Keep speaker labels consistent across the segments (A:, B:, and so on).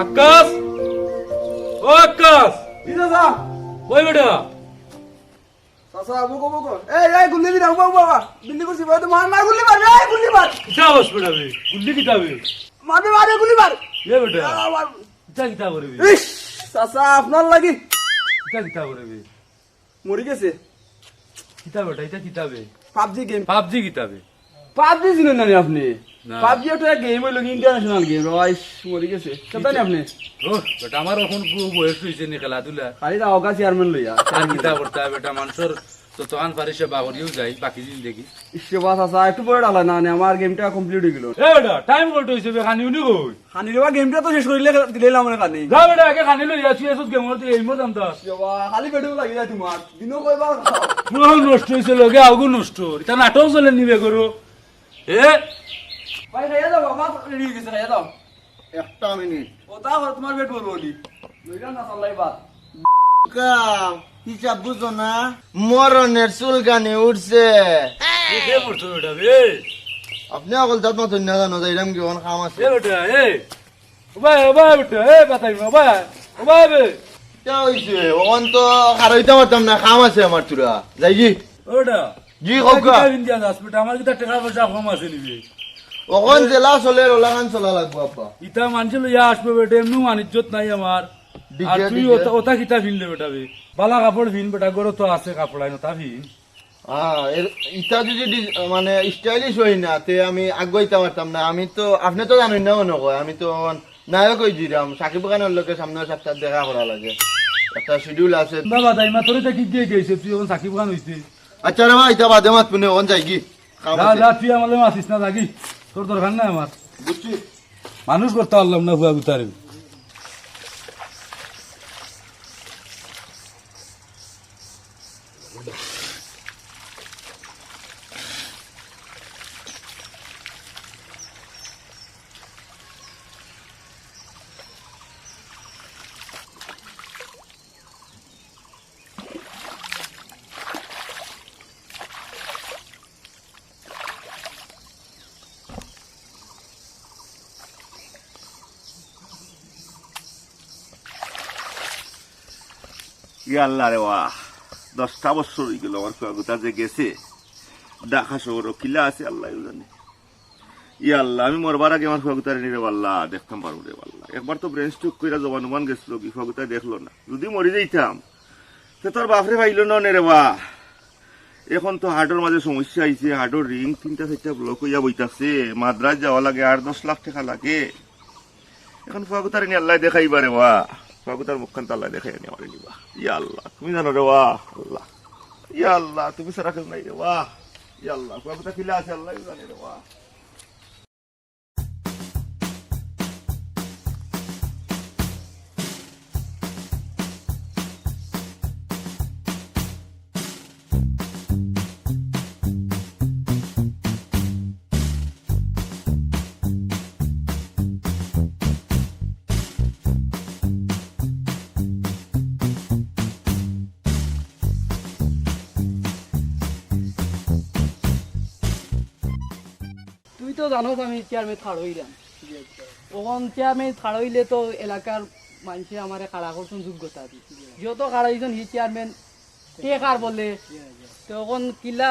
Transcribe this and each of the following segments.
A: আকাশ, ও আকাশ,
B: কি চাচা?
A: ওই বেটা
B: চাচা বকো বকো। এই গুল্লি দিরা বাবা। বিল্লি করছি বাবা, মার গুল্লি মার। এই গুল্লি মার।
A: কিতা বস বেটাবে গুল্লি কিতাবে
B: মারবে মারে গুল্লি মার।
A: এ বেটা কিতা কিতা করবি
B: ইস চাচা আপনার লাগি
A: কিতা কিতা করবি
B: মরি গেছে।
A: কিতা বেটা এটা কিতাবে
B: পাবজি গেম।
A: পাবজি কিতাবে
B: পাবজি চিনেন না আপনি?
A: না।
B: পাবজি একটা গেম হইল ইন্টারন্যাশনাল গেম। রাইস মরি গেছে। কেমন আপনি?
A: ও বেটা আমার এখন বয়স হয়েছে নি খেলাধুলা
B: খালি দাওগা চেয়ারম্যান লইয়া।
A: আর কিতা করতে হবে বেটা মানুষের তো তখন পারি সেবা করিও যাই বাকি দিন দেখি
B: সেবা চাচা একটু বড় ডালা না আমার গেমটা কমপ্লিট হয়ে গেল।
A: এ বেটা টাইম কত হয়েছে বে খানি উনি কই
B: হানি রেবা গেমটা তো শেষ করিলে দিলাম মনে কানি।
A: যা বেটা আগে খানি লই যাচ্ছি এসব গেমর দিয়ে এই মত আমতা
B: সেবা খালি পেটেও লাগি যায় তোমার। দিনও কইবা
A: পুরো নষ্ট হয়েছে লগে আগুন নষ্ট এটা নাটক চলে নিবে করো এ
B: ভাই খাইয়া দাও বাবা রেডি হয়ে গেছে খাইয়া দাও।
C: একটা মিনিট
B: ও তা তোমার পেট বলবো বলি লইলা না চালাই বাদ।
C: হিসাব বুঝো না মরণের চুলকানি উঠছে
A: কে পড়ছো বেটা বে
C: আপনি অকল যাত মতন না জানো যে এরম কেমন কাম আছে
A: এ বেটা এ ওবা বেটা এ বাতাই ওবা বে
C: কে হইছে ওখান তো খারাইতে পারতাম না কাম আছে আমার তুরা যাই জি
A: ওটা
C: জি হোকা
A: ইন্ডিয়া দাস বেটা আমার কিটা টাকা পয়সা কম আছে নিবে
C: ওখান জেলা চলে ওলাখান চলা লাগবো আপা
A: ইটা মানছে লইয়া আসবে বেটা এমনি মানিজ্জত নাই আমার আর
C: দিকে,
A: তুই
C: দিকে।
A: ওটা কিতা ভিনলে বেটা বে বালা কাপড় ভিন বেটা গরো তো আছে কাপড় আইনো তা ভিন
C: ইটা যদি মানে স্টাইলিশ হই না তে আমি আগাইতে পারতাম না আমি তো আপনি তো জানেন না মনে কয় আমি তো নায়ক হয়ে দিলাম সাকিব খানের লোকের সামনে সাক্ষাৎ দেখা করা লাগে একটা শিডিউল আছে
A: বাবা তাই মা তোর কি দিয়ে গেছে তুই এখন সাকিব খান হইছিস
C: আচ্ছা রে ভাই ইটা বাদে মাত পুনে ওন যাই কি কাম
A: যা
C: আছে।
A: যা তুই আমাদের মাছিস না লাগি তোর দরকার নাই আমার
C: বুঝছি
A: মানুষ করতে পারলাম না ভুয়া গুতারে
D: আল্লাহ রে ওয়া 10টা বছর হয়ে গেল আমার কুয়াগুতা যে গেছে ঢাকা শহর কিলা আছে আল্লাহ জানে আল্লাহ আমি মরবার আগে আমার কুয়াগুতারে নিরে আল্লাহ দেখতাম পারবো রে আল্লাহ একবার তো ব্রেন স্ট্রোক করে জবানুমান গেছিল কি কুয়াগুতা দেখলো না যদি মরে যাইতাম সে তোর বাপরে পাইল না রে বা এখন তো হার্টের মাঝে সমস্যা আইছে হার্টের রিং 3-4টা ব্লক হইয়া বইতাছে মাদ্রাজ যাওয়া লাগে 8-10 লাখ টাকা লাগে এখন কুয়াগুতারে নিয়ে আল্লাহ দেখাইবারে বা কুয়াগুতার মুখখান তো আল্লাহ দেখাই নিয়ে আমার নিবা আল্লাহ তুমি জানো রে ওয়া আল্লাহ আল্লাহ তুমি সারা কেউ নাই রে ওয়া আল্লাহ কুয়াগুতা খিলা আছে আল্লাহ জানে রে ওয়া
E: তুই তো জানোস আমি চেয়ারম্যান খাড় হইলাম ওখান চেয়ারম্যান খাড় হইলে তো এলাকার মানুষে আমার খাড়া করছেন যোগ্যতা যত খাড়া হয়েছেন হি চেয়ারম্যান টেকার বলে তখন কিলা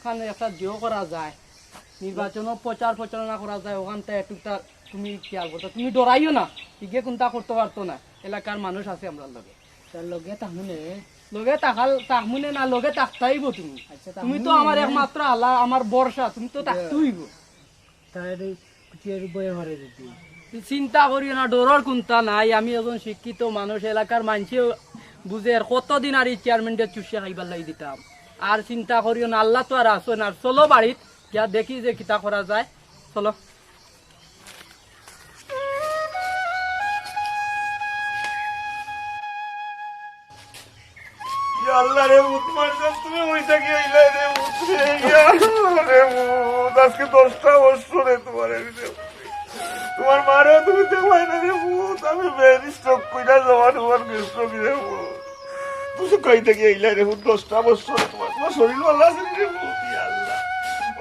E: খান একটা জিও করা যায় নির্বাচন প্রচার প্রচারণা করা যায় ওখান থেকে একটুটা তুমি খেয়াল করতো তুমি ডরাইও না ঠিকই কোনটা করতে পারতো না এলাকার মানুষ আছে আমরা লগে তার লগে তাহমুনে লগে তাকাল তাহমুনে না লগে তাকতাইব তুমি তুমি তো আমার একমাত্র আল্লাহ আমার বর্ষা তুমি তো তাকতেইব চিন্তা করি না ডরার কোনটা নাই আমি একজন শিক্ষিত মানুষ এলাকার মানুষে বুঝে কতদিন আর এই চেয়ারম্যানটা চুষে খাইবার লাগি দিতাম আর চিন্তা করিও না আল্লাহ তো আর আসো না চলো বাড়িত যা দেখি যে কিতা করা যায় চলো
D: আল্লাহ রে ভূত মারছে তুমি ওইটা কি হইলে রে ভূত রে ভূত আজকে 10টা বছর রে তোমার মারেও তুমি দেখলাই না রে ভূত আমি ভেরি স্ট্রোক কইরা জমা তোমার স্ট্রোক রে ভূত তুমি কইতে কি হইলে রে ভূত 10টা বছর তোমার শরীর ভালো আছে রে ভূত আল্লাহ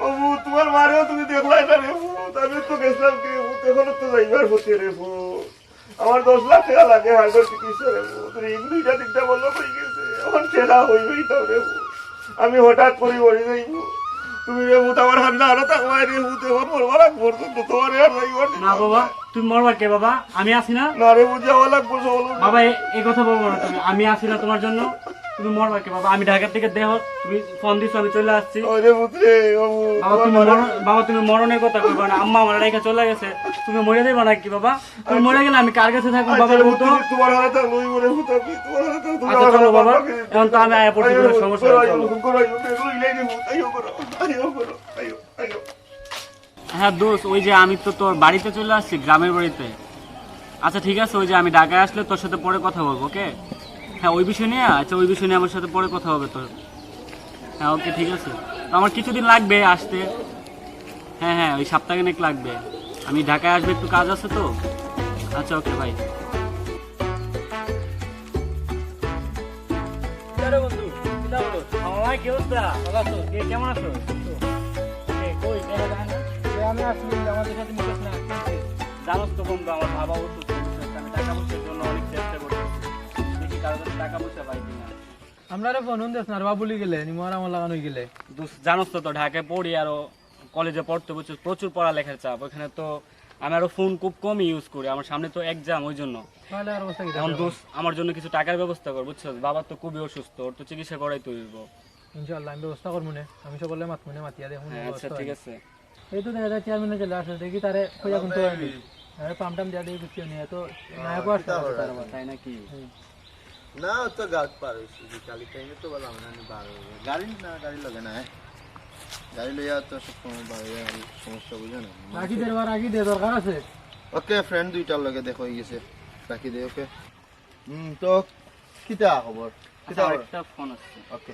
D: ও ভূত তোমার মারেও তুমি দেখলাই না রে ভূত আমি তো গেছিলাম কি ভূত এখন তো যাইবার হতে রে ভূত আমার 10 লাখ টাকা লাগে হার্টের চিকিৎসা রে ভূত রিং দুইটা তিনটা বললো কই গেছে এখন ছেড়া হইবেই তো রে ভূত আমি হঠাৎ করে বলি যাইব তুমি রে ভূত আমার হান্না আরো থাকবাই রে ভূত এখন মরবার পর্যন্ত তোমার আর যাইবার
F: না বাবা তুমি মরবার কে বাবা আমি আছি না
D: না রে ভূত যাওয়া লাগবো
F: বাবা এই কথা বলবো না তুমি আমি আছি না তোমার জন্য তুমি মরবার কে বাবা আমি ঢাকার থেকে দেহ তুমি ফোন দিছো আমি চলে আসছি
D: ওরে ভূত রে ও
F: বাবা তুমি মরণের কথা কইবা না আম্মা আমার রেখে চলে গেছে তুমি মরে যাবে না কি বাবা তুমি মরে গেলে আমি কার কাছে থাকবো বাবা বলতো
D: তোমার হাতে লইব রে ভূত আমি তোমার হাতে তুমি
F: আচ্ছা চলো বাবা এখন তো আমি আয়া পড়ছি কোনো সমস্যা নেই চলো। হ্যাঁ দোস্ত ওই যে আমি তো তোর বাড়িতে চলে আসছি গ্রামের বাড়িতে আচ্ছা ঠিক আছে ওই যে আমি ঢাকায় আসলে তোর সাথে পরে কথা বলবো ওকে হ্যাঁ ওই বিষয় নিয়ে আচ্ছা ওই বিষয় নিয়ে আমার সাথে পরে কথা হবে তোর হ্যাঁ ওকে ঠিক আছে তো আমার কিছুদিন লাগবে আসতে হ্যাঁ হ্যাঁ ওই সপ্তাহখানেক লাগবে আমি ঢাকায় আসবে একটু কাজ আছে তো আচ্ছা ওকে ভাই
E: বন্ধু চিন্তা করো
F: আমার কি অবস্থা ভালো আছো কেমন আছো কই দেখা যায় না
E: আমি আসলে আমাদের সাথে মিশাস না
F: জানোস তো বন্ধু আমার বাবা অসুস্থ আমি টাকা পয়সার জন্য অনেক চেষ্টা করছি দেখি কারো কাছে টাকা পয়সা পাই কিনা
E: আমরা রে ফোন দেখ না বাবা বলি গেলে নিমর আমার লাগানো গেলে
F: জানোস তো ঢাকায় পড়ি আরো কলেজে পড়তে প্রচুর পড়ালেখার চাপ ওখানে তো আমি আরো ফোন খুব কম ইউজ করি আমার সামনে তো এক্সাম ওই জন্য
E: তাহলে আর অবস্থা কি
F: এখন দোষ আমার জন্য কিছু টাকার ব্যবস্থা কর বুঝছো বাবা তো খুবই অসুস্থ ওর তো চিকিৎসা করাই তো হইব
E: ইনশাআল্লাহ আমি ব্যবস্থা করব না আমি সকলে মাতমনে মাতিয়া দেখুন
F: আচ্ছা ঠিক আছে
E: এই তো দেখা যায় চেয়ারম্যানে চলে আসে দেখি তারে খোঁজা কিন্তু আরে পামটাম দিয়া দেই বুঝছো নিয়ে তো নায়ক আসছে
F: তাই নাকি
C: না তো গাছ পার হইছে বিকালি টাইমে তো বললাম না বার গাড়ি না গাড়ি লাগে না গাড়ি লইয়া তো সব সময় বাইরে সমস্যা বুঝে না
E: রাখি দেবার আগে দে দরকার আছে
C: ওকে ফ্রেন্ড দুইটার লগে দেখো হয়ে গেছে রাখি দে ওকে তো কিটা খবর কিটা
F: একটা ফোন আসছে
C: ওকে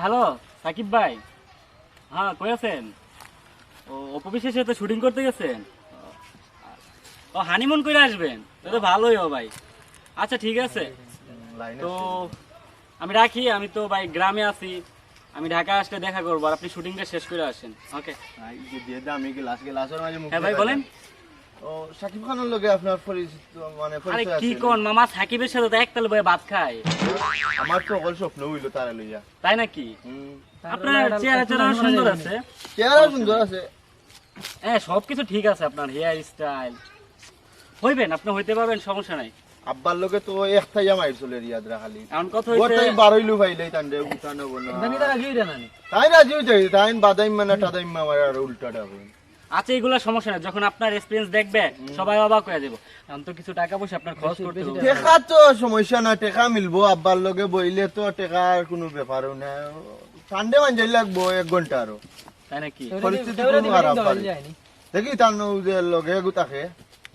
F: হ্যালো সাকিব ভাই হ্যাঁ কই আছেন ও অপবিশ্বের সাথে শুটিং করতে গেছেন ও হানিমুন করে আসবেন তো ভালোই ও ভাই আচ্ছা ঠিক আছে তো আমি রাখি আমি তো ভাই গ্রামে আছি আমি ঢাকা আসলে দেখা করবো আর আপনি শুটিংটা শেষ করে আসেন ওকে
C: দিয়ে দে আমি গ্লাসের মাঝে মুখ
F: হ্যাঁ ভাই বলেন
C: ও সাকিব খানের লগে আপনার পরিচিত মানে
F: আরে
C: পরিচয়
F: কি
C: আছে
F: কোন মামা সাকিবের সাথে তো একতাল বয়ে ভাত খায়
C: আমার তো সকল স্বপ্ন হইলো তারা লইয়া
F: তাই নাকি আপনার চেহারা সুন্দর আছে
C: চেহারা সুন্দর আছে
F: হ্যাঁ সবকিছু ঠিক আছে আপনার হেয়ার স্টাইল হইবেন আপনি হইতে পারবেন সমস্যা নাই
C: আব্বার লগে তো একটাই আমার চলে রিয়াদ রাখালি
F: এমন কথা
C: ওটাই
F: হইছে
C: বারইলু ভাইলে তান্ডে উঠানো বনা
E: জানি তারা গিয়ে দেন না
C: তাই রাজি হইছে তাই বাদাইম মানে টাদাইম আমার আর উল্টাটা হবে
F: আচ্ছা এগুলা সমস্যা নাই যখন আপনার এক্সপেরিয়েন্স দেখবে সবাই অবাক হয়ে যাবে এখন তো কিছু টাকা পয়সা আপনার খরচ করতে হবে
C: টেকা তো সমস্যা না টেকা মিলবো আব্বার লগে বইলে তো টেকার কোনো ব্যাপারও না সানডে মান যাই লাগবো 1 ঘন্টা আরো
F: তাই নাকি
C: পরিস্থিতি খুব খারাপ পারে দেখি তার যে লগে গুতাকে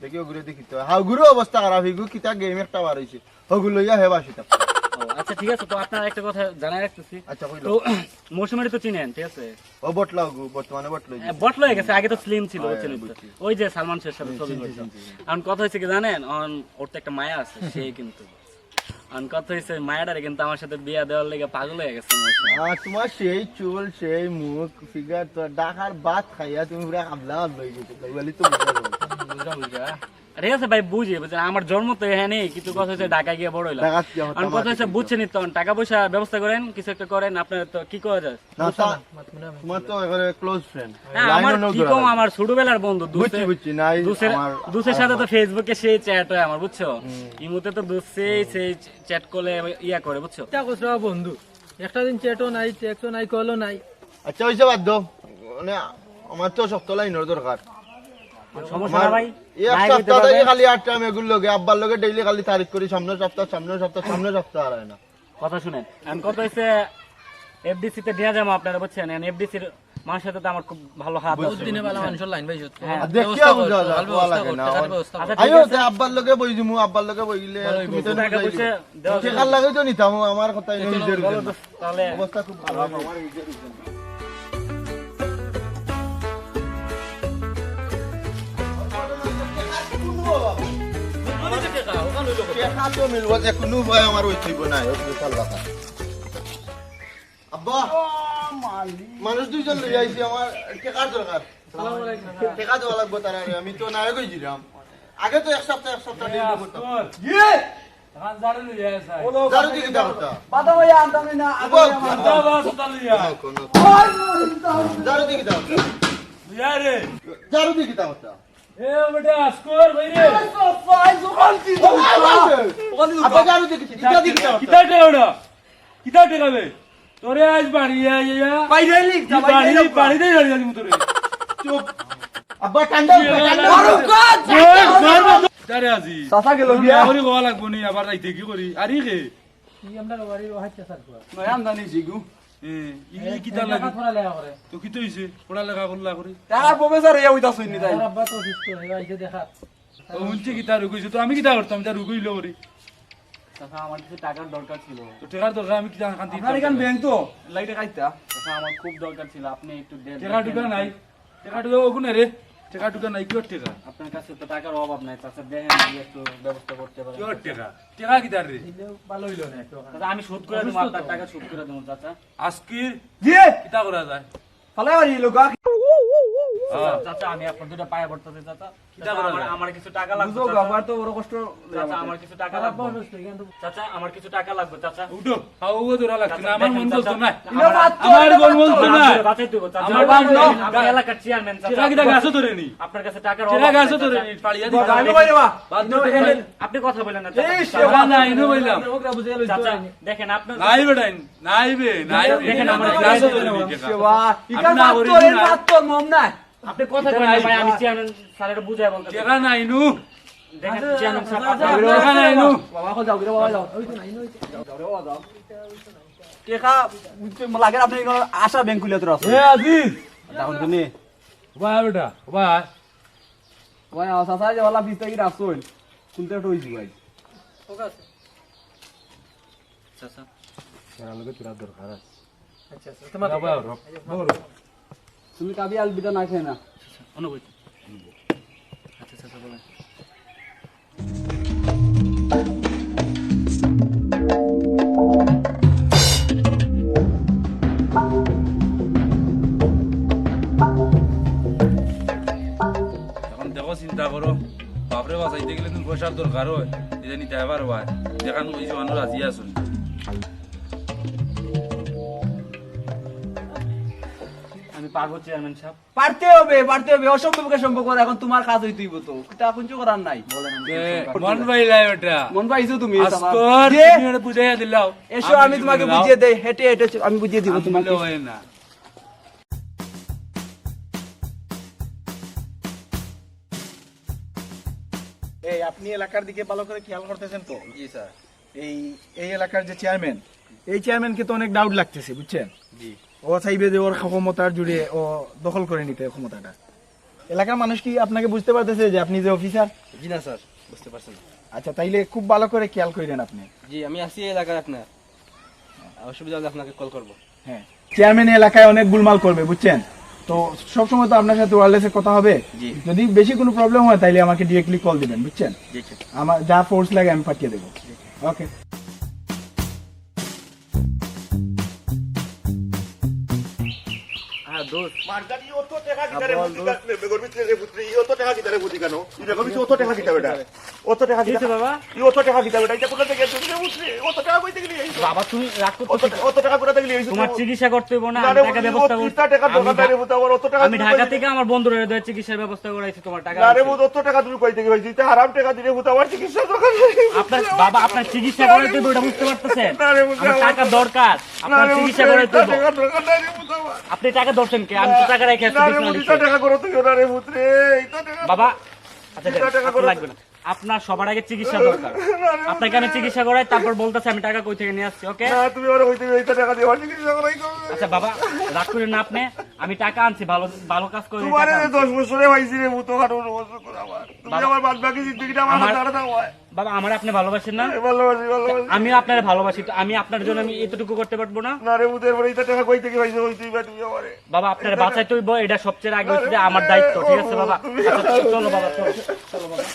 C: দেখি ওগুলো দেখি তো হাগুরো অবস্থা খারাপ হইগু কিতা গেম একটা বার হইছে ওগুলো ইয়া হেবা সেটা
F: ও, আচ্ছা ঠিক আছে তো আপনার একটা কথা জানাই রাখতেছি
C: আচ্ছা কইলো
F: তো মৌসুমী তো চিনেন ঠিক আছে
C: ও বটলাও গু বর্তমানে বটলাই
F: বটল হয়ে গেছে আগে তো স্লিম ছিল
C: হ্যাঁ,
F: বুঝছেন তো?
C: বুঝছি।
F: ওই যে সালমান শাহের সাথে ছবি করছে এখন কথা হচ্ছে কি জানেন ওর তো একটা মায়া আছে সেই কিন্তু আর কথা হয়েছে মায়াটারে কিন্তু আমার সাথে বিয়া দেওয়ার লেগে পাগল হয়ে গেছে
C: আর তোমার সেই চুল সেই মুখ ফিগার তো ডাকার ভাত খাইয়া তুমি পুরা কামলা লই গেছো বলি তো
F: বুঝা বুঝা ঠিক আছে ভাই বুঝি বুঝছেন আমার জন্ম তো এখানে কিছু কথা হচ্ছে ঢাকা গিয়ে বড় হইলাম
C: ঢাকা গিয়ে হতাম
F: আর কথা হচ্ছে বুঝছেন তো টাকা পয়সা ব্যবস্থা করেন কিছু একটা করেন আপনার তো কি করা যায়
C: না তোমার তো এবারে ক্লোজ ফ্রেন্ড
F: হ্যাঁ, আমার কি কম আমার ছোটবেলার বন্ধু
C: বুঝছি বুঝছি নাই আমার
F: দুসের সাথে তো ফেসবুকে সেই চ্যাট হয় আমার বুঝছো ইমুতে তো সেই চ্যাট করলে ইয়া করে বুঝছো
E: তা কইছ বন্ধু একটা দিন চ্যাটও নাই টেক্সটও নাই কলও নাই
C: আচ্ছা হইছে বাদ দাও মানে আমার তো শক্ত লাইনের দরকার
F: সমস্যা না ভাই
C: এক
F: নাই
C: সপ্তাহ
F: দিতে
C: থেকে
F: পারবেন।
C: খালি আটটা মেগুর লগে আব্বার লগে ডেইলি খালি তারিখ করি সামনের সপ্তাহ আর হয় না
F: কথা শুনেন এখন কথা হচ্ছে এফডিসি তে দেয়া যাবো আপনারা বুঝছেন এফডিসির মানুষের সাথে তো আমার খুব ভালো হাত আছে
E: দিনে বেলা মানুষের লাইন ভাই
F: হ্যাঁ।
C: আর দেখিয়া বুঝা যায় ভালো লাগে না
F: আচ্ছা ঠিক
C: আইও
F: আছে
C: তে আব্বার লগে বই দিমু আব্বার লগে বইলে তুমি তো
F: টাকা পয়সা দেওয়া যাবে।
C: ঠিকার লাগে তো নিতাম আমার কথা নিজের
F: বলো তো, তাহলে
C: অবস্থা খুব ভালো আমার নিজের মানুষ দুইজন লই আইছি আমার টেকার দরকার টেকা দেওয়া লাগবে তারা আমি তো নায়ক হয়েছিলাম আগে তো এক সপ্তাহ দেরি করতাম
A: এখন জাড়ে লইয়া আছে
C: জারু দিকে দাওটা
B: বাদা ভাই আনতাম না
C: জারু দিকে দাওটা
A: লইয়া রে
C: জারু দিকে দাওটা
A: এ বেটা স্কোর ভাই রে
C: আব্বা জারু দিকে দিকে দাওটা
A: কিতা টেওড়া কিতা টেকাবে তোরে আজ বাড়ি আইয়া
B: বাইরে লিখ
A: বাড়ি বাড়ি দে গাড়ি আমি তোরে
C: চুপ আব্বা ঠান্ডা
A: তারে আজি
B: চাচা গেল গিয়া
A: করি গোয়া লাগবো নি আবার রাইতে কি করি আরি কে
B: নয়াম জানি জিগু
A: ই কিতা লাগে তো কি হইছে পড়ালেখা করলা করে
B: টাকার প্রফেসর ইয়া হইতা শুনি তাই
A: ও হুনছে কিতা রুকইছে তো আমি কিতা করতাম তা রুকইল করি
F: চাচা, আমার কিছু টাকার দরকার ছিল
A: তো টাকার দরকার আমি কিতা কান্তি
B: আপনার এখান ব্যাংক তো লাইটে খাইতা
F: চাচা, আমার খুব দরকার ছিল আপনি একটু দেন
A: টাকা টুকা নাই টাকা টুকা ওখানে রে টাকা টুকা নাই কি টাকা
F: আপনার কাছে তো টাকার অভাব নাই চাচা, দেখেন যদি একটু ব্যবস্থা করতে পারেন
A: কি টাকা টাকা কিতা রে
F: চাচা, আমি শোধ করে দেবো আপনার টাকা শোধ করে দেবো চাচা।
A: আজকের
B: জি
A: কিতা করা যায়
B: ফালে বাড়ি লোকা
F: চাচা, আমি আপনার দুটো পায়ে পড়তেছি চাচা।
A: কিতা
F: চাচা,
A: করা
F: আমার-
A: যায়?
F: আমার কিছু টাকা লাগবে
B: বুঝো
F: চাচা।
B: বাবার তো বড় কষ্ট
F: চাচা, আমার কিছু টাকা লাগবে চাচা, আমার কিছু টাকা লাগবে চাচা।
A: উঠো হাও ও তোরা লাগছে না আমার মন
F: দেখেন,
A: বলতো
F: চাচা,
A: না
F: আমার-
A: আমার মন বলতো না
F: বাঁচাই দেবো, চাচা।
A: আমার বাপ না।
F: আপনি এলাকার চেয়ারম্যান চাচা।
A: টাকা কিতা গাছ ধরে নি
F: আপনার কাছে টাকার
A: টাকা
F: অভাব
A: গাছ
F: নাই,
A: ধরে
F: চাচা।
A: নি পাড়িয়া
B: বাবা
A: দিতা
B: আমি বাইরে বা
A: বাদ দাও টাকা নাই
F: আপনি কথা বলেন না চাচা।
B: এই
A: টাকা নাই নো বললাম
F: চাচা, দেখেন আপনার
A: নাই বেটাই নাই বে নাই
F: দেখেন আমার
A: গাছ
F: গাছ
A: ধরে নি টাকা।
B: ইকা
A: আপনি না
B: মাত্র
A: বলি
B: এর
A: না।
B: মাত্র মম নাই
F: আপনি কথা বলেন না ভাই, আমি চেয়ারম্যান স্যারের বুঝাই বলতে
A: টাকা নাই নু
F: দেখেন চেয়ারম্যান স্যার
A: টাকা নাই নু
B: বাবা কো যাও গিরে বাবা যাও টেকা লাগে আপনি আশা ব্যাংক খুলে তো আছে
A: এ আজিজ
B: তখন তুমি
A: বাবা বেটা বাবা
B: ভাই চাচা যে ওলা 20 টাকা রাখছুন খুলতে তো হইছি ভাই
F: চাচা।
B: তুমি কাবি আলবিটা না খেয়ে না
F: অনুভূতি আচ্ছা চাচা বলেন।
A: এখন দেখো চিন্তা করো বাপরে বাঁচাইতে গেলে তুমি পয়সার দরকার হয় এটা নিতে পারো ভাই দেখানো হয়েছে মানুষ রাজি আসুন
F: আমি পারবো চেয়ারম্যান সাহেব।
B: পারতে হবে অসম্ভবকে সম্ভব করে এখন তোমার কাজ হইতেই তো এটা কিছু করার নাই
A: মন পাইলাই ওটা
B: মন পাইছো তুমি
A: আজকর
B: যে,
A: তুমি এটা বুঝাইয়া দিলাও
B: এসো আমি তোমাকে বুঝিয়ে দেই হেঁটে হেঁটে আমি বুঝিয়ে দিব তোমাকে
A: তোমাকে হয় না
G: এই আপনি এলাকার দিকে ভালো করে খেয়াল করতেছেন তো? জি স্যার। এই এলাকার যে চেয়ারম্যান, এই চেয়ারম্যানকে তো অনেক ডাউট লাগতেছে, বুঝছেন? জি। ও চাইবে যে ওর ক্ষমতার জুড়ে ও দখল করে নিতে ক্ষমতাটা। এলাকার মানুষ কি আপনাকে বুঝতে পারতেছে যে আপনি যে অফিসার?
H: জি না স্যার, বুঝতে পারছেন।
G: আচ্ছা, তাইলে খুব ভালো করে খেয়াল করেন আপনি।
H: জি, আমি আসি এলাকার আপনার, অসুবিধা হলে আপনাকে কল করবো।
G: হ্যাঁ, চেয়ারম্যান এলাকায় অনেক গুলমাল করবে, বুঝছেন? তো সবসময় তো আপনার সাথে ওয়ারলেসে কথা হবে।
H: জি।
G: যদি বেশি কোনো প্রবলেম হয় তাইলে আমাকে ডিরেক্টলি কল দিবেন, বুঝছেন?
H: জি স্যার।
G: আমার যা ফোর্স লাগে আমি পাঠিয়ে দেবো। ওকে।
F: দোস্ত
D: মার্গারি অত টাকা কিতারে বুদ্ধি কাটলে বেগর ভিতরে রে পুত্র ই অত টাকা কিতারে বুদ্ধি কেন ই বেগর ভিতরে অত টাকা কিতা বেটা অত টাকা কিতা বাবা ই অত টাকা কিতা বেটা এটা কোথা থেকে তুই পুত্র অত টাকা কইতে গেলি
F: বাবা তুমি রাগ করছো
D: অত টাকা কোথা থেকে গেলি
F: তোমার চিকিৎসা করতে হইব না আমি টাকা ব্যবস্থা করব
D: টাকা দোকানদার রে বুতা অত টাকা
F: আমি ঢাকা থেকে আমার বন্ধুরা দেয় চিকিৎসার ব্যবস্থা করাইছি তোমার টাকা
D: আরে বুত অত টাকা তুমি কইতে গেলি তুই হারাম টাকা দিলে বুতা আমার চিকিৎসা দরকার
F: আপনার বাবা আপনার চিকিৎসা করাইতে হইব এটা বুঝতে পারতেছেন
D: না রে বুতা
F: আমার টাকা দরকার আপনার চিকিৎসা করাইতে হইব
D: টাকা দরকার নাই রে বুতা
F: আপনি টাকা দর্শন কে আমি তো টাকা রেখে আসছি
D: না রে
F: বিছানা
D: বুতা
F: লিখে।
D: টাকা করো তুই না রে পুত্র এইটা টাকা
F: বাবা আচ্ছা দেন,
D: টাকা
F: আপনার লাগবে না আপনার সবার আগে চিকিৎসা দরকার আপনাকে আমি চিকিৎসা করাই তারপর বলতেছি আমি টাকা কই থেকে নিয়ে আসছি ওকে
D: না তুমি ওরে হইতে এইটা টাকা দিয়ে আমার চিকিৎসা করাই করবে
F: আচ্ছা বাবা রাগ করেন না আপনি আমি টাকা আনছি ভালো ভালো কাজ করে
D: তোমার 10 বছরে হইছে রে মুতো কাটো বছর করে আমার তুমি আমার বাদ বাকি জিন্দগিটা আমার হাতে দাও
F: বাবা আমার আপনি ভালোবাসেন না
D: ভালোবাসি
F: আমিও আপনার ভালোবাসি তো আমি আপনার জন্য আমি এতটুকু করতে পারবো না
D: না রে মুতের পরে এইটা টাকা কই থেকে হইছে হইতেই বা তুমি আমারে
F: বাবা আপনার বাঁচাইতে হইব এটা সবচেয়ে আগে হচ্ছে আমার দায়িত্ব ঠিক আছে বাবা আচ্ছা, চলো বাবা চলো চলো বাবা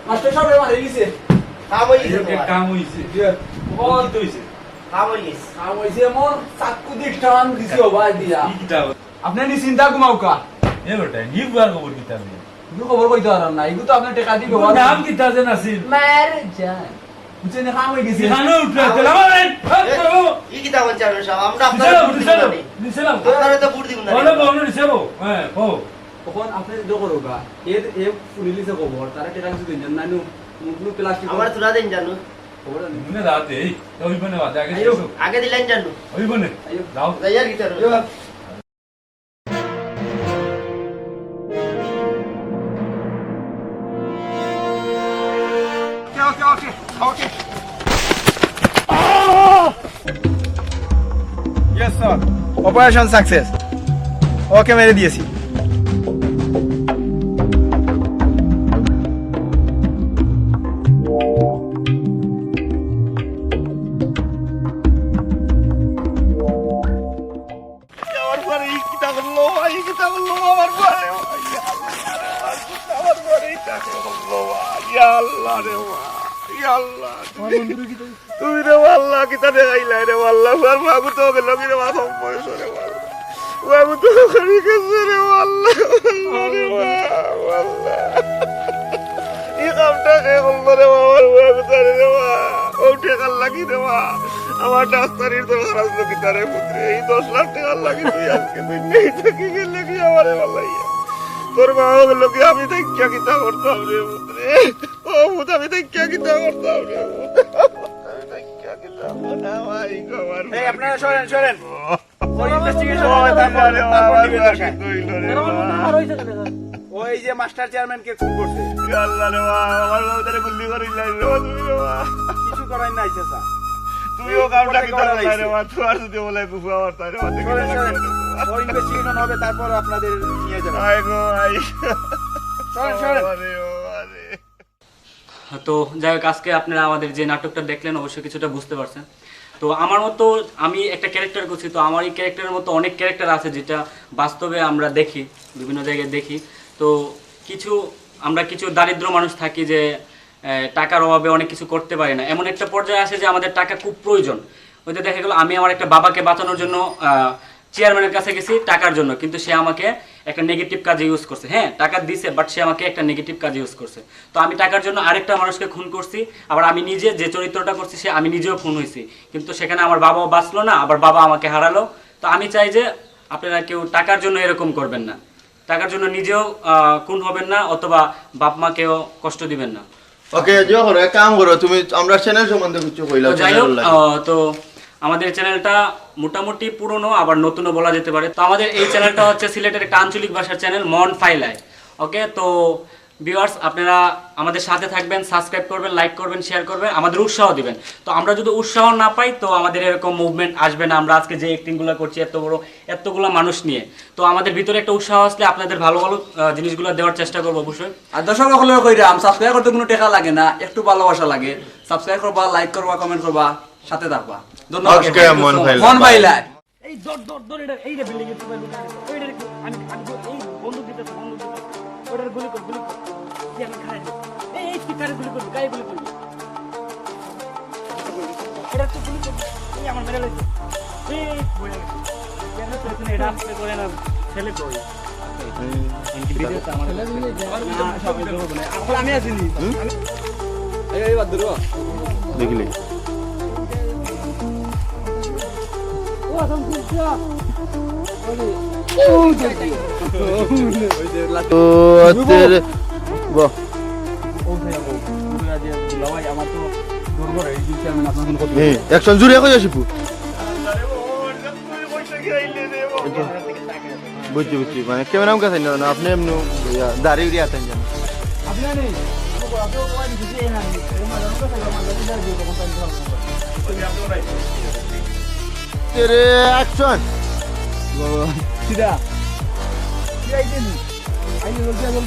B: মাস্টার সাহেব মারে গেছে
A: কাম হইছে
B: কোন
A: কি হইছে
B: কাম হইছে মোর চাকু দিয়ে টান দিছে ভাই দিয়া
A: কি কিতা
B: আপনি নি চিন্তা ঘুমাও কা
A: এ বেটা নিবার খবর কিতা নে
B: তুমি খবর কইতে পারো না এগুলো তো আপনি টাকা দিবে
A: নাম কিতা জানা আছিল
B: মার জান বুঝছেন কাম হয়ে গেছে
A: খানো উঠলে তেলামারেন
C: ই কিতা বলছেন আমরা
A: দিছিলাম
C: আপনারা তো বুট দিব না
A: বলো বলো দিছাবো হ্যাঁ ও
B: তখন আপনি যে করো গা এ পুলিশে খবর তারা টাকা কিছু দিন নানু মুগলু প্লাস্টিক
C: আমার তুলা দেন জানো
B: খবর জানি
A: মনে রাতে এই ওইবনে বাদ আগে
B: আইও।
C: আগে দিলেন জানো
A: ওইবনে
B: আইও।
A: যাও
C: যাইয়ার guitar
G: Okay. Yes, sir. Operation success. Okay, মেরে দিয়েছি।
D: আমার পরে এই কিতা করলো ভাই কিতা করলো আমার পরে আমার পরে এইটা করলো ভাই ইয়া আল্লাহ রে ভাই ইয়া আল্লাহ তুমি রে আল্লাহ কিতা দেখাইলা রে আল্লাহ আর বাবু তো গেল কি রে বাবা বয়স রে বাবু তো করি গেছে রে আল্লাহ রে আল্লাহ এই কামটা কে করলো রে বাবা বাবু তো রে বাবা ও টেকার লাগি রে বাবা আমার ডাক্তারের তো খরচ লোক তারে পুত্রে এই 10 লাখ টাকা লাগি তুই আজকে তুই নেই থাকি গেলে কি আমারে বলাইয়া তোর মা হলো কি আমি দেখিয়া কিতা করতাম রে পুত্রে ও পুত আমি দেখিয়া কিতা করতাম রে পুত আমি দেখিয়া কিতা না ভাই গবার
G: এই আপনারা সরেন ওর ইনভেস্টিগেশন হবে তারপর নিবে দশায়। ওই যে মাস্টার চেয়ারম্যানকে খুন করছে
D: আল্লাহ রে বাবা, আমার বাবুটারে গুল্লি করিল রে বাবা, তুমি রে বাবা।
G: কিছু করাই নাই চাচা।
D: তুমিও কামটা কি করো রে বাবা, তোমার যদি বলে কুফু আমার তাই রে বাবা, দেখি
G: সরেন,
D: না
G: সরেন।
D: করে দেবো।
G: ওর ইনভেস্টিগেশন হবে তারপর আপনাদের নিয়ে যাবে।
D: আয় গো আয়।
G: সরেন, সরেন।
D: বাবারে, বাবারে।
F: তো যাই হোক, আজকে আপনারা আমাদের যে নাটকটা দেখলেন অবশ্যই কিছুটা বুঝতে পারছেন। তো আমার মতো আমি একটা ক্যারেক্টার করছি, তো আমার এই ক্যারেক্টারের মতো অনেক ক্যারেক্টার আছে যেটা বাস্তবে আমরা দেখি, বিভিন্ন জায়গায় দেখি। তো আমরা কিছু দারিদ্র মানুষ থাকি যে টাকার অভাবে অনেক কিছু করতে পারি না, এমন একটা পর্যায়ে আসে যে আমাদের টাকা খুব প্রয়োজন। ওইটা দেখা গেল আমি আমার একটা বাবাকে বাঁচানোর জন্য চেয়ারম্যানের কাছে গেছি টাকার জন্য, কিন্তু সে আমাকে একটা নেগেটিভ কাজে ইউজ করছে। হ্যাঁ, টাকা দিছে, বাট সে আমাকে একটা নেগেটিভ কাজে ইউজ করছে। তো আমি টাকার জন্য আরেকটা মানুষকে খুন করছি, আবার আমি নিজে যে চরিত্রটা করছি সে আমি নিজেও খুন হয়েছি, কিন্তু সেখানে আমার বাবাও বাঁচলো না, আবার বাবা আমাকে হারালো। তো আমি চাই যে আপনারা কেউ টাকার জন্য এরকম করবেন না, টাকার জন্য নিজেও খুন হবেন না, অথবা বাপ মাকেও কষ্ট দিবেন না।
C: ওকে, যে করো এক কাম করো, তুমি আমরা চ্যানেল সম্বন্ধে কিছু কইলা।
F: তো যাই হোক, তো আমাদের চ্যানেলটা মোটামুটি পুরনো আবার নতুনও বলা যেতে পারে। তো আমাদের এই চ্যানেলটা হচ্ছে সিলেটের একটা আঞ্চলিক ভাষার চ্যানেল, মন ফাইলায়। ওকে, তো ভিউয়ার্স আপনারা আমাদের সাথে থাকবেন, সাবস্ক্রাইব করবেন, লাইক করবেন, শেয়ার করবেন, আমাদের উৎসাহ দিবেন। তো আমরা যদি উৎসাহ না পাই তো আমাদের এরকম মুভমেন্ট আসবে না। আমরা আজকে যে অ্যাক্টিংগুলো করছি এতগুলো মানুষ নিয়ে, তো আমাদের ভিতরে একটা উৎসাহ আসলে আপনাদের ভালো ভালো জিনিসগুলো দেওয়ার চেষ্টা করবো অবশ্যই।
B: আর দর্শক সকলের কইরাম সাবস্ক্রাইব করতে কোনো টাকা লাগে না, একটু ভালোবাসা লাগে। সাবস্ক্রাইব করবা, লাইক করবা, কমেন্ট করবা, সাথে থাকবা। ধন্যবাদ।
C: ওকে, মন ফাইল।
B: মন পাইলা।
F: এই দর দর দর এটা এই রে বিল্ডিং এর তোমার ওইটা আমি এই বন্দুক দিতেছে ওটার গুলি কর কি আমি খাই এই কি কারে গুলি করবি কাই গুলি করবি এটা তো গুলি করবি এই আমার মেরে লইছে এই বইয়া গেছে কেন তো এখানে এটা আসতে করে না ছেলে কই এনকি ভিডিওতে আমার
B: আমি আছি নি। এই বাদ ধরো।
C: দেখলি
B: ও আসাম কুচা।
C: তো তেরে বাহ, অ্যাকশন জুড়ে কই আসিপু। বুঝছি মানে ক্যামেরা মুখে থাকেন না আপনি এমনি দাড়ি উড়িয়ে আছেন জানো তেরে অ্যাকশন
B: সিধা কি আইছেন আইলে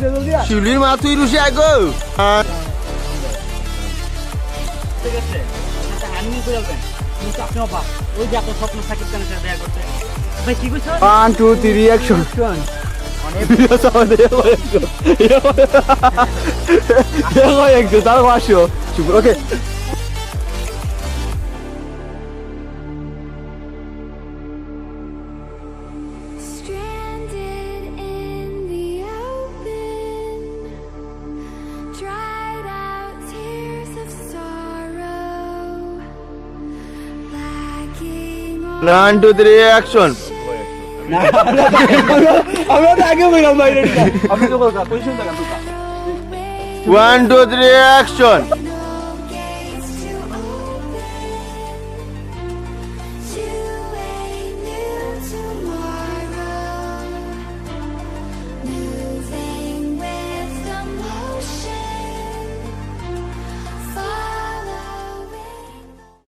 B: জলদি
C: শিউলির মা তুই রুশি আগো
F: ঠিক আছে এটা হানি করে যাবেন কিন্তু আপনি বাবা ওই যে আপনার স্বপ্ন সাকিব খানের সাথে দেখা করতে ভাই কি কইছো
B: 1 2 3 অ্যাকশন একজন তার আসো ওকে
I: Stranded in the open, dried out tears of sorrow, lacking all
C: 1 2 3 action
B: আমরা তো আগে বললাম ভাই আপনি তো বলতা পজিশন থাকা
C: 1 2 3 অ্যাকশন